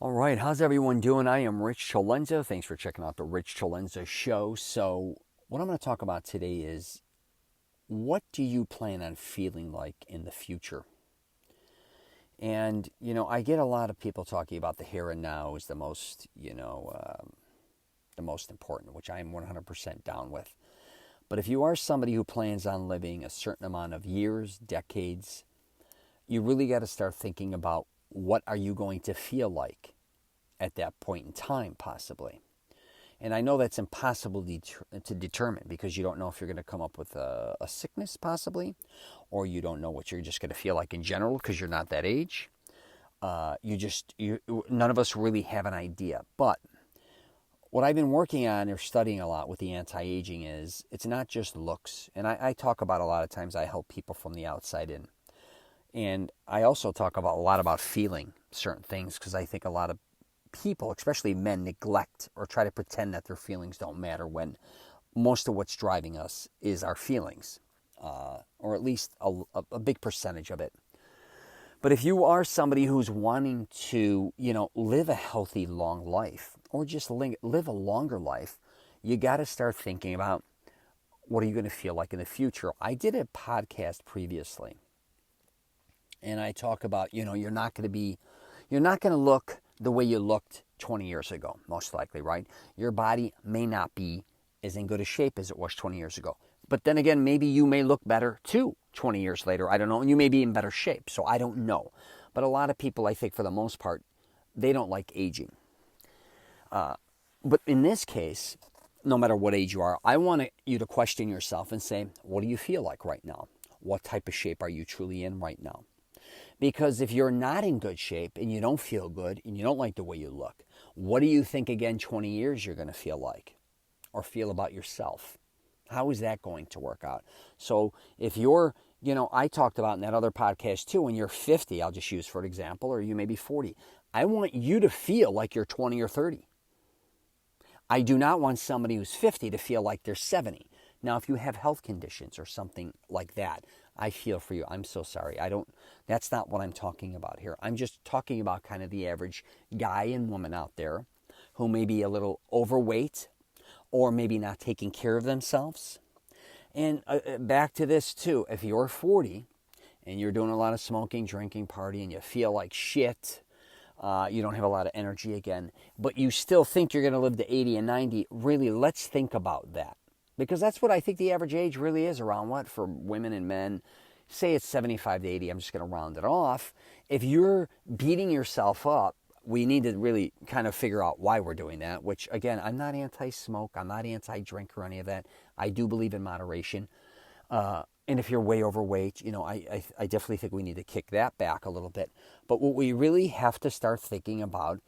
All right, how's everyone doing? I am Rich CELENZA. Thanks for checking out the Rich CELENZA show. So, what I'm going to talk about today is what do you plan on feeling like in the future? And, I get a lot of people talking about the here and now is the most, the most important, which I am 100% down with. But if you are somebody who plans on living a certain amount of years, decades, you really got to start thinking about what are you going to feel like at that point in time, possibly. And I know that's impossible to determine because you don't know if you're going to come up with a sickness, possibly, or you don't know what you're just going to feel like in general because you're not that age. None of us really have an idea. But what I've been working on or studying a lot with the anti-aging is it's not just looks. And I talk about a lot of times I help people from the outside in. And I also talk about a lot about feeling certain things because I think a lot of people, especially men, neglect or try to pretend that their feelings don't matter when most of what's driving us is our feelings, or at least a big percentage of it. But if you are somebody who's wanting to, live a healthy, long life or just live a longer life, you got to start thinking about what are you going to feel like in the future. I did a podcast previously, and I talk about, you're not going to look the way you looked 20 years ago, most likely, right? Your body may not be as in good a shape as it was 20 years ago. But then again, maybe you may look better too 20 years later. I don't know. And you may be in better shape. So I don't know. But a lot of people, I think for the most part, they don't like aging. But in this case, no matter what age you are, I want you to question yourself and say, what do you feel like right now? What type of shape are you truly in right now? Because if you're not in good shape and you don't feel good and you don't like the way you look, what do you think again 20 years you're going to feel like or feel about yourself? How is that going to work out? So if you're, I talked about in that other podcast too, when you're 50, I'll just use for an example, or you may be 40, I want you to feel like you're 20 or 30. I do not want somebody who's 50 to feel like they're 70. Now, if you have health conditions or something like that, I feel for you. I'm so sorry. That's not what I'm talking about here. I'm just talking about kind of the average guy and woman out there who may be a little overweight or maybe not taking care of themselves. And back to this too. If you're 40 and you're doing a lot of smoking, drinking, partying, you feel like shit, you don't have a lot of energy again, but you still think you're going to live to 80 and 90, really, let's think about that. Because that's what I think the average age really is around what for women and men. Say it's 75 to 80. I'm just going to round it off. If you're beating yourself up, we need to really kind of figure out why we're doing that, which, again, I'm not anti-smoke. I'm not anti-drink or any of that. I do believe in moderation. And if you're way overweight, I definitely think we need to kick that back a little bit. But what we really have to start thinking about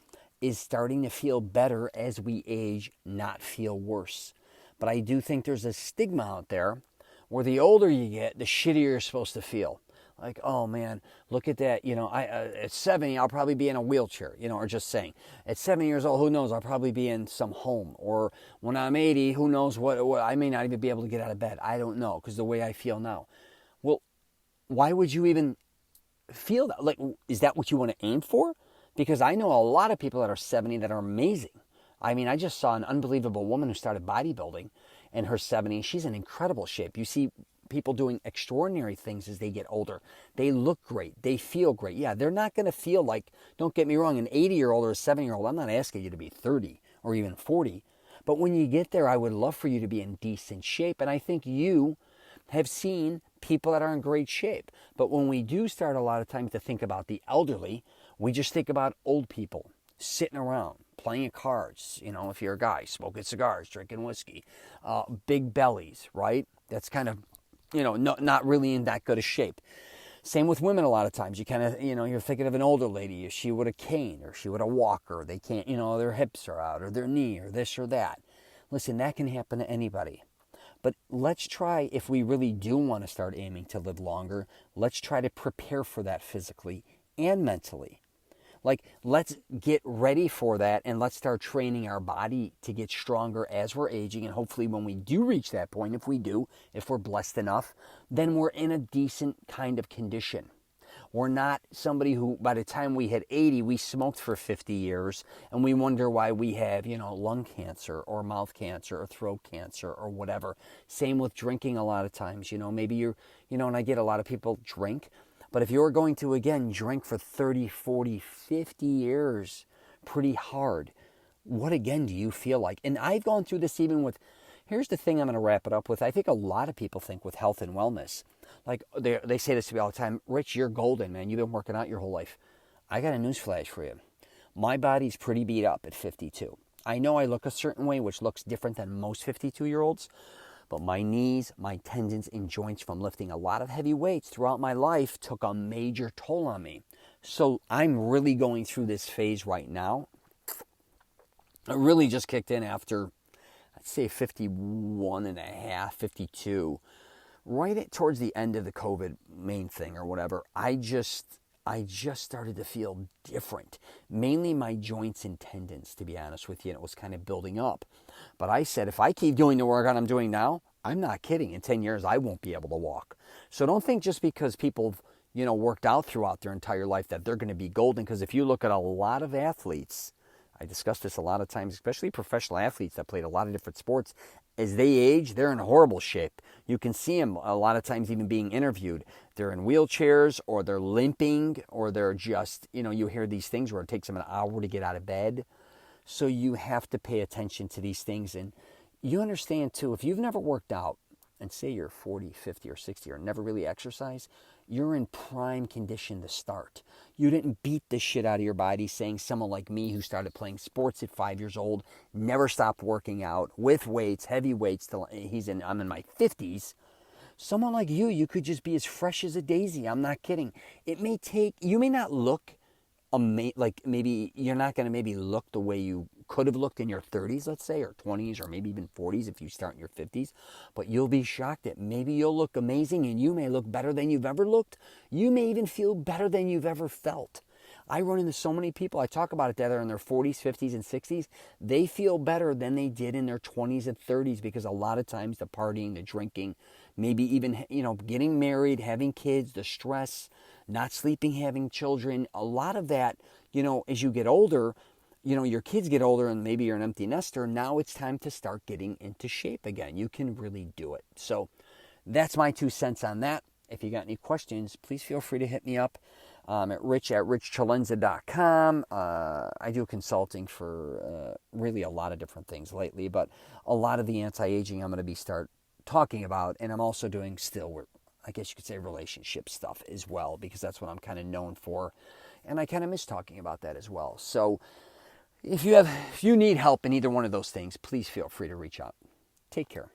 is starting to feel better as we age, not feel worse. But I do think there's a stigma out there where the older you get, the shittier you're supposed to feel. Like, oh man, look at that. At 70, I'll probably be in a wheelchair, or just saying. At 70 years old, who knows, I'll probably be in some home. Or when I'm 80, who knows what I may not even be able to get out of bed. I don't know, because the way I feel now. Well, why would you even feel that? Like, is that what you want to aim for? Because I know a lot of people that are 70 that are amazing. I mean, I just saw an unbelievable woman who started bodybuilding in her 70s. She's in incredible shape. You see people doing extraordinary things as they get older. They look great. They feel great. Yeah, they're not going to feel like, don't get me wrong, an 80-year-old or a 70-year-old, I'm not asking you to be 30 or even 40. But when you get there, I would love for you to be in decent shape. And I think you have seen people that are in great shape. But when we do start a lot of times to think about the elderly, we just think about old people sitting around, playing cards, if you're a guy, smoking cigars, drinking whiskey, big bellies, right? That's kind of, not really in that good a shape. Same with women a lot of times. You kind of, you're thinking of an older lady, is she with a cane or she with a walker? They can't, their hips are out or their knee or this or that. Listen, that can happen to anybody. But let's try, if we really do want to start aiming to live longer, let's try to prepare for that physically and mentally. Like, let's get ready for that and let's start training our body to get stronger as we're aging. And hopefully when we do reach that point, if we're blessed enough, then we're in a decent kind of condition. We're not somebody who, by the time we hit 80, we smoked for 50 years and we wonder why we have, lung cancer or mouth cancer or throat cancer or whatever. Same with drinking a lot of times. Maybe and I get a lot of people drink, but if you're going to, again, drink for 30, 40, 50 years pretty hard, what again do you feel like? And I've gone through this even with, here's the thing I'm going to wrap it up with. I think a lot of people think with health and wellness, like they say this to me all the time, Rich, you're golden, man. You've been working out your whole life. I got a news flash for you. My body's pretty beat up at 52. I know I look a certain way, which looks different than most 52-year-olds, but my knees, my tendons, and joints from lifting a lot of heavy weights throughout my life took a major toll on me. So I'm really going through this phase right now. It really just kicked in after, I'd say 51 and a half, 52, right towards the end of the COVID main thing or whatever. I just started to feel different, mainly my joints and tendons, to be honest with you, and it was kind of building up. But I said, if I keep doing the workout I'm doing now, I'm not kidding, in 10 years I won't be able to walk. So don't think just because people, worked out throughout their entire life that they're going to be golden, because if you look at a lot of athletes, I discuss this a lot of times, especially professional athletes that played a lot of different sports, as they age, they're in horrible shape. You can see them a lot of times even being interviewed. They're in wheelchairs, or they're limping, or they're just, you hear these things where it takes them an hour to get out of bed. So you have to pay attention to these things. And you understand too, if you've never worked out, and say you're 40, 50, or 60, or never really exercised, you're in prime condition to start. You didn't beat the shit out of your body, saying someone like me who started playing sports at 5 years old, never stopped working out with weights, heavy weights, till I'm in my 50s. Someone like you could just be as fresh as a daisy. I'm not kidding. You may not look like maybe you're not going to maybe look the way you could have looked in your 30s, let's say, or 20s, or maybe even 40s if you start in your 50s. But you'll be shocked that maybe you'll look amazing, and you may look better than you've ever looked. You may even feel better than you've ever felt. I run into so many people, I talk about it, that are in their 40s, 50s, and 60s. They feel better than they did in their 20s and 30s, because a lot of times the partying, the drinking, maybe even, getting married, having kids, the stress, not sleeping, having children, a lot of that, as you get older, your kids get older and maybe you're an empty nester. Now it's time to start getting into shape again. You can really do it. So that's my 2 cents on that. If you got any questions, please feel free to hit me up at rich@richcelenza.com. I do consulting for really a lot of different things lately, but a lot of the anti-aging I'm going to start talking about, and I'm also doing still, I guess you could say, relationship stuff as well, because that's what I'm kind of known for, and I kind of miss talking about that as well. So if you need help in either one of those things, please feel free to reach out. Take care.